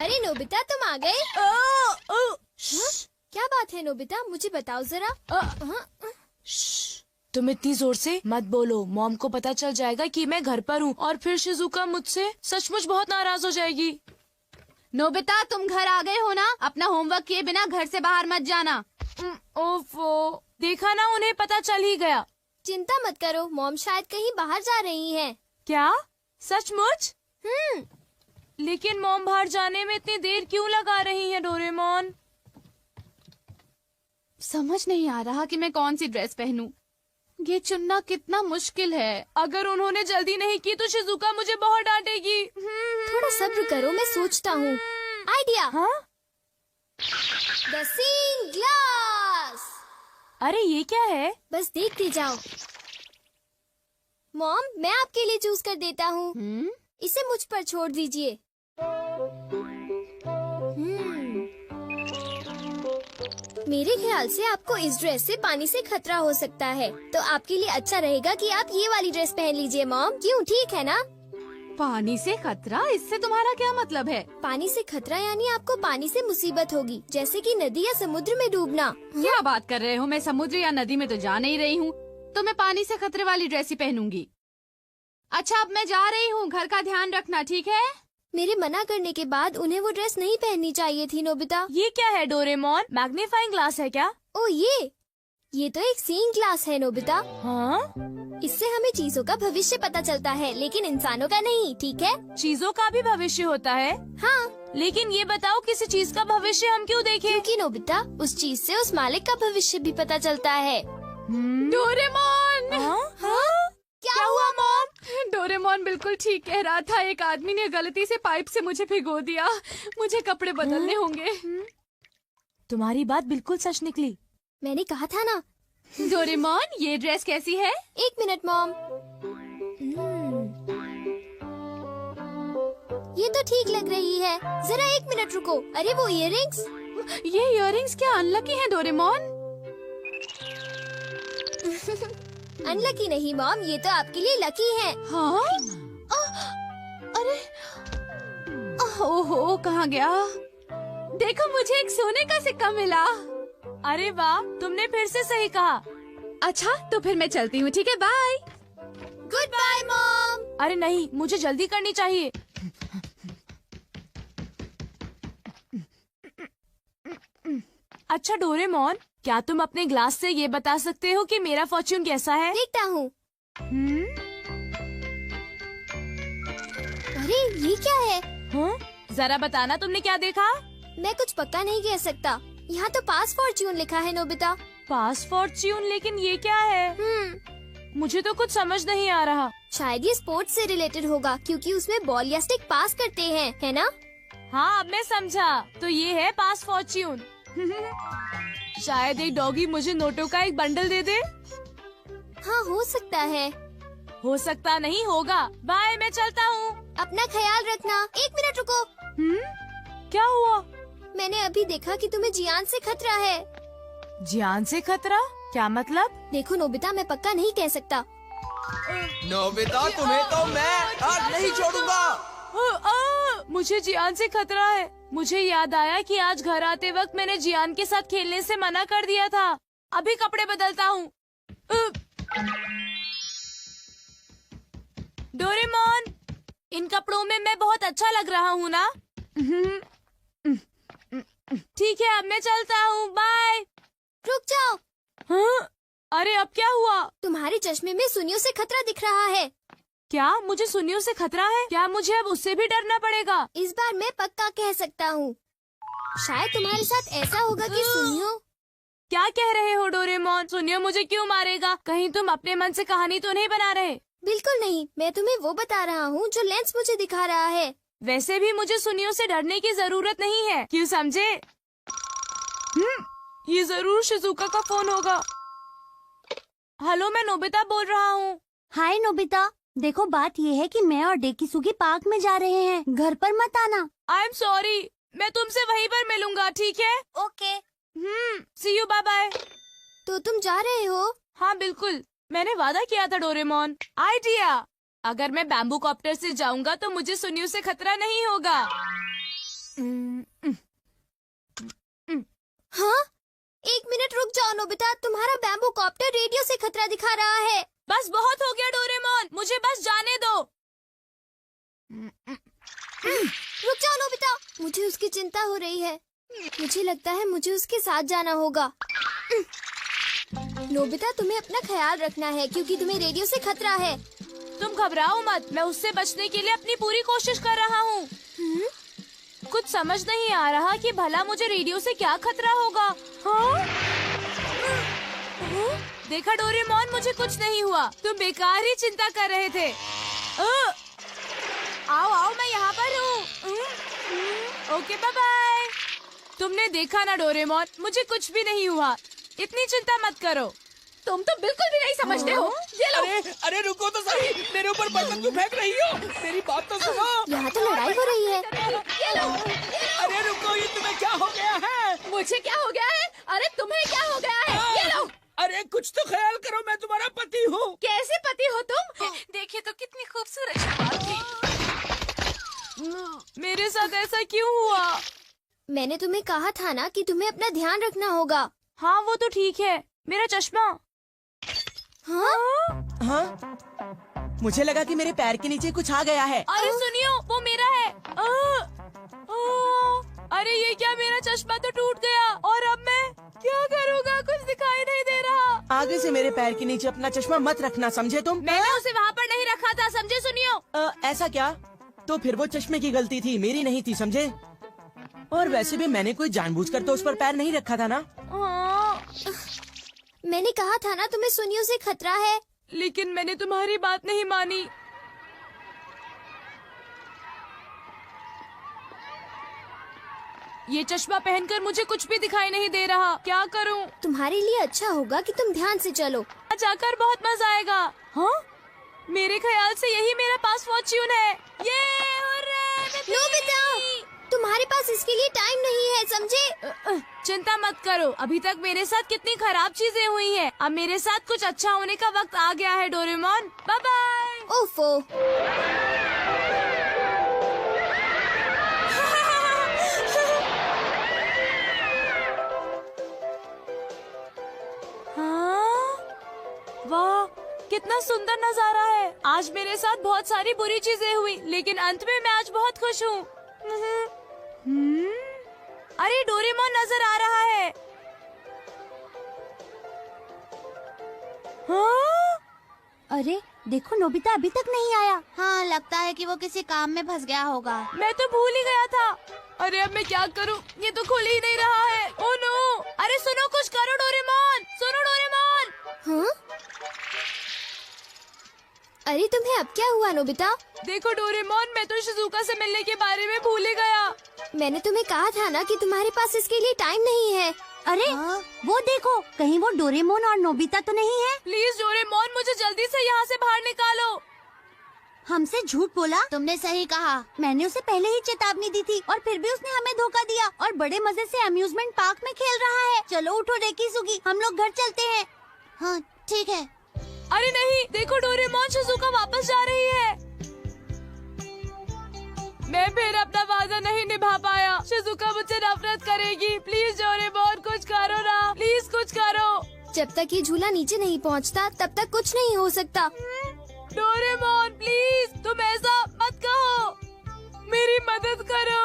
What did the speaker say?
अरे नोबिता तुम आ गए? हाँ? क्या बात है नोबिता, मुझे बताओ जरा। तुम इतनी जोर से मत बोलो, मॉम को पता चल जाएगा कि मैं घर पर हूँ और फिर शिजुका मुझसे सचमुच बहुत नाराज हो जाएगी। नोबिता तुम घर आ गए हो ना, अपना होमवर्क किए बिना घर से बाहर मत जाना। ओफो, देखा ना, उन्हें पता चल ही गया। चिंता मत करो, मॉम शायद कहीं बाहर जा रही हैं। क्या सचमुच? लेकिन मॉम बाहर जाने में इतनी देर क्यों लगा रही है डोरेमोन? समझ नहीं आ रहा कि मैं कौन सी ड्रेस पहनूं। ये चुनना कितना मुश्किल है। अगर उन्होंने जल्दी नहीं की तो शिजुका मुझे बहुत डांटेगी। थोड़ा सब्र करो, मैं सोचता हूँ। आइडिया। हाँ? The scene glass. अरे ये क्या है? बस देखते जाओ। मॉम मैं आपके लिए चूज कर देता हूँ। इसे मुझ पर छोड़ दीजिए। मेरे ख्याल से आपको इस ड्रेस से पानी से खतरा हो सकता है, तो आपके लिए अच्छा रहेगा कि आप ये वाली ड्रेस पहन लीजिए मॉम। क्यों, ठीक है ना? पानी से खतरा, इससे तुम्हारा क्या मतलब है? पानी से खतरा यानी आपको पानी से मुसीबत होगी, जैसे कि नदी या समुद्र में डूबना। क्या बात कर रहे हो? मैं समुद्र या नदी में तो जा नहीं रही हूँ, तो मैं पानी से खतरे वाली ड्रेस ही पहनूंगी। अच्छा अब मैं जा रही हूँ, घर का ध्यान रखना, ठीक है? मेरे मना करने के बाद उन्हें वो ड्रेस नहीं पहननी चाहिए थी नोबिता। ये क्या है डोरेमोन? मैग्नीफाइंग ग्लास है क्या? ओ ये तो एक सीइंग ग्लास है नोबिता। हाँ? इससे हमें चीजों का भविष्य पता चलता है, लेकिन इंसानों का नहीं, ठीक है? चीजों का भी भविष्य होता है? हाँ। लेकिन ये बताओ, किसी चीज का भविष्य हम क्यों देखें? क्योंकि नोबिता उस चीज से उस मालिक का भविष्य भी पता चलता है। डोरेमोन! हाँ? क्या हुआ मॉम? डोरेमोन बिल्कुल ठीक कह रहा था, एक आदमी ने गलती से पाइप से मुझे भिगो दिया। मुझे कपड़े बदलने होंगे। तुम्हारी बात बिल्कुल सच निकली। मैंने कहा था ना। डोरेमोन ये ड्रेस कैसी है? एक मिनट मॉम। ये तो ठीक लग रही है, जरा एक मिनट रुको। अरे वो इयररिंग्स। ये इयररिंग्स क्या अनलकी हैं डोरेमोन? अनलकी नहीं मॉम, ये तो आपके लिए लकी है। हाँ? अरे ओहो, कहाँ गया? देखो मुझे एक सोने का सिक्का मिला। अरे वाह, तुमने फिर से सही कहा। अच्छा तो फिर मैं चलती हूँ, ठीक है? बाय। Good bye mom. अरे नहीं, मुझे जल्दी करनी चाहिए। अच्छा डोरेमोन, क्या तुम अपने ग्लास से ये बता सकते हो कि मेरा फॉर्च्यून कैसा है? देखता हूँ। अरे ये क्या है? हाँ? जरा बताना, तुमने क्या देखा? मैं कुछ पक्का नहीं कह सकता। यहाँ तो पास फॉर्च्यून लिखा है नोबिता। पास फॉर्च्यून? लेकिन ये क्या है? मुझे तो कुछ समझ नहीं आ रहा। शायद ये स्पोर्ट्स से रिलेटेड होगा, क्योंकि उसमें बॉल या स्टिक पास करते हैं, है ना? हाँ अब मैं समझा, तो ये है पास फॉर्च्यून। शायद एक डॉगी मुझे नोटों का एक बंडल दे दे। हाँ हो सकता है। हो सकता नहीं, होगा। बाय, मैं चलता हूँ। अपना ख्याल रखना। एक मिनट रुको। क्या हुआ? मैंने अभी देखा कि तुम्हें जियान से खतरा है। जियान से खतरा? क्या मतलब? देखो नोबिता, मैं पक्का नहीं कह सकता। नोबिता तुम्हें तो मैं आज नहीं छोड़ूंगा। मुझे जियान से खतरा है। मुझे याद आया कि आज घर आते वक्त मैंने जियान के साथ खेलने से मना कर दिया था। अभी कपड़े बदलता हूँ। डोरेमोन, इन कपड़ों में मैं बहुत अच्छा लग रहा हूँ ना? ठीक है, अब मैं चलता हूँ। बाय। रुक जाओ। हाँ? अरे अब क्या हुआ? तुम्हारे चश्मे में सुनियों से खतरा दिख रहा है। क्या मुझे सुनियों से खतरा है? क्या मुझे अब उससे भी डरना पड़ेगा? इस बार मैं पक्का कह सकता हूँ। शायद तुम्हारे साथ ऐसा होगा कि सुनियो। क्या कह रहे हो डोरेमोन? सुनियो मुझे क्यों मारेगा? कहीं तुम अपने मन से कहानी तो नहीं बना रहे? बिल्कुल नहीं, मैं तुम्हें वो बता रहा हूँ जो लेंस मुझे दिखा रहा है। वैसे भी मुझे सुनियों से डरने की जरूरत नहीं है, क्यों समझे? ये जरूर शिजुका का फोन होगा। हेलो, मैं नोबिता बोल रहा हूँ। हाय नोबिता, देखो बात ये है कि मैं और डेकिसुगी पार्क में जा रहे हैं, घर पर मत आना। आई एम सॉरी, मैं तुमसे वहीं पर मिलूंगा, ठीक है? Okay. See you, bye bye. तो तुम जा रहे हो? हाँ बिल्कुल, मैंने वादा किया था डोरेमोन। आइडिया, अगर मैं बैम्बू कॉप्टर से जाऊंगा तो मुझे सुनियों से खतरा नहीं होगा। नोबिता, तुम्हारा बैम्बू कॉप्टर रेडियो से खतरा दिखा रहा है। बस बहुत हो गया डोरेमोन, मुझे बस जाने दो। रुक जाओ नोबिता, मुझे उसकी चिंता हो रही है। मुझे लगता है मुझे उसके साथ जाना होगा। नोबिता, तुम्हें अपना ख्याल रखना है क्योंकि तुम्हें रेडियो से खतरा है। तुम घबराओ मत, मैं उससे बचने के लिए अपनी पूरी कोशिश कर रहा हूँ। कुछ समझ नहीं आ रहा कि भला मुझे रेडियो से क्या खतरा होगा। हाँ? देखा डोरेमोन, मुझे कुछ नहीं हुआ, तुम बेकार ही चिंता कर रहे थे। आओ आओ, मैं यहाँ पर हूँ। Okay, bye bye. तुमने देखा ना डोरेमोन, मुझे कुछ भी नहीं हुआ, इतनी चिंता मत करो। तुम तो बिल्कुल भी नहीं समझते हो। ये लो। अरे रुको तो सही, मेरे ऊपर बर्तन क्यों फेंक रही हो? मेरी बात तो सुनो। यहाँ तो लड़ाई हो रही है। ये लो। अरे रुको, ये तुम्हें क्या हो गया है? मुझे क्या हो गया है? अरे तुम्हें क्या हो गया है? ये लो। अरे कुछ तो ख्याल करो, मैं तुम्हारा पति हूँ। कैसे पति हो तुम? देखिए तो कितनी खूबसूरत शक्ल थी। मेरे साथ ऐसा क्यों हुआ? मैंने तुम्हें कहा था ना कि तुम्हें अपना ध्यान रखना होगा। हाँ वो तो ठीक है, मेरा चश्मा। हाँ? हाँ? मुझे लगा कि मेरे पैर के नीचे कुछ आ गया है। अरे सुनियो, वो मेरा है। अरे ये क्या, मेरा चश्मा तो टूट गया और अब मैं क्या करूँगा? कुछ दिखाई नहीं दे रहा। आगे से मेरे पैर के नीचे अपना चश्मा मत रखना, समझे तुम? मैंने उसे वहाँ पर नहीं रखा था, समझे सुनियो? ऐसा क्या? तो फिर वो चश्मे की गलती थी, मेरी नहीं थी, समझे? और वैसे भी मैंने कोई जानबूझकर तो उस पर पैर नहीं रखा था ना। मैंने कहा था ना तुम्हें सुनियो से खतरा है। लेकिन मैंने तुम्हारी बात नहीं मानी। ये चश्मा पहनकर मुझे कुछ भी दिखाई नहीं दे रहा, क्या करूं? तुम्हारे लिए अच्छा होगा कि तुम ध्यान से चलो। जाकर बहुत मजा आएगा। हाँ? मेरे ख्याल से यही मेरा पास फॉर्च्यून है। ये नोबिता, तुम्हारे पास इसके लिए टाइम नहीं है, समझे? चिंता मत करो, अभी तक मेरे साथ कितनी खराब चीजें हुई हैं। अब मेरे साथ कुछ अच्छा होने का वक्त आ गया है डोरेमोन। Bye bye. ओफो। हाँ? वाह, कितना सुंदर नजारा है। आज मेरे साथ बहुत सारी बुरी चीजें हुई, लेकिन अंत में मैं आज बहुत खुश हूँ। अरे डोरेमोन नजर आ रहा है। हाँ? अरे देखो, नोबिता अभी तक नहीं आया। हाँ, लगता है कि वो किसी काम में फंस गया होगा। मैं तो भूल ही गया था। अरे अब मैं क्या करूं? ये तो खुल ही नहीं रहा है। Oh no! अरे सुनो, कुछ करो डोरेमोन, सुनो डोरेमोन। हाँ? अरे तुम्हें अब क्या हुआ नोबिता? देखो डोरेमोन, मैं तो शिजुका से मिलने के बारे में भूल ही गया। मैंने तुम्हें कहा था ना कि तुम्हारे पास इसके लिए टाइम नहीं है। अरे वो देखो, कहीं वो डोरेमोन और नोबिता तो नहीं है? प्लीज डोरेमोन, मुझे जल्दी से यहाँ से बाहर निकालो। हमसे झूठ बोला? तुमने सही कहा, मैंने उसे पहले ही चेतावनी दी थी और फिर भी उसने हमें धोखा दिया और बड़े मजे से अम्यूजमेंट पार्क में खेल रहा है। चलो उठो डेकिसुगी, हम लोग घर चलते हैं। हाँ ठीक है। अरे नहीं, देखो डोरेमोन, शिजुका वापस जा रही है। मैं फिर अपना वादा नहीं निभा पाया। शिजुका मुझसे नफरत करेगी। प्लीज डोरेमोन, कुछ करो ना, प्लीज कुछ करो। जब तक ये झूला नीचे नहीं पहुंचता, तब तक कुछ नहीं हो सकता। डोरेमोन प्लीज, तुम ऐसा मत कहो, मेरी मदद करो।